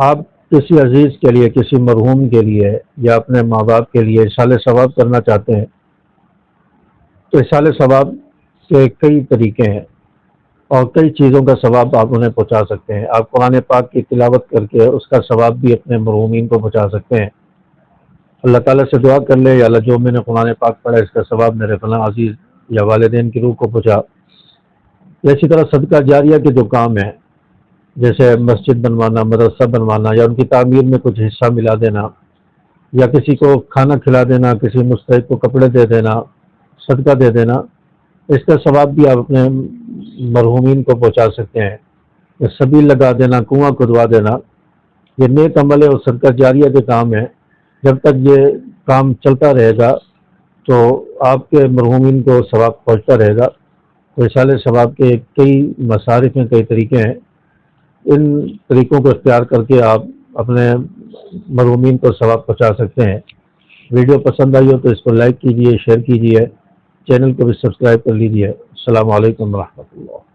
آپ کسی عزیز کے لیے، کسی مرحوم کے لیے یا اپنے ماں باپ کے لیے اِیصال ثواب کرنا چاہتے ہیں تو اِیصال ثواب کے کئی طریقے ہیں اور کئی چیزوں کا ثواب آپ انہیں پہنچا سکتے ہیں۔ آپ قرآن پاک کی تلاوت کر کے اس کا ثواب بھی اپنے مرحومین کو پہنچا سکتے ہیں۔ اللہ تعالیٰ سے دعا کر لے، یا اللہ جو میں نے قرآن پاک پڑھا اس کا ثواب میرے فلاں عزیز یا والدین کی روح کو پہنچا۔ اسی طرح صدقہ جاریہ کے جو کام ہیں، جیسے مسجد بنوانا، مدرسہ بنوانا، یا ان کی تعمیر میں کچھ حصہ ملا دینا، یا کسی کو کھانا کھلا دینا، کسی مستحق کو کپڑے دے دینا، صدقہ دے دینا، اس کا ثواب بھی آپ اپنے مرحومین کو پہنچا سکتے ہیں۔ سبیل لگا دینا، کنواں کھدوا دینا، یہ نیک عمل ہے اور صدقہ جاریہ کے کام ہے۔ جب تک یہ کام چلتا رہے گا تو آپ کے مرحومین کو ثواب پہنچتا رہے گا۔ تو اِیصال ثواب کے کئی مصارف ہیں، کئی طریقے ہیں۔ ان طریقوں کو اختیار کر کے آپ اپنے مرحومین کو ثواب پہنچا سکتے ہیں۔ ویڈیو پسند آئی ہو تو اس کو لائک کیجیے، شیئر کیجیے، چینل کو بھی سبسکرائب کر لیجیے۔ السلام علیکم ورحمۃ اللہ۔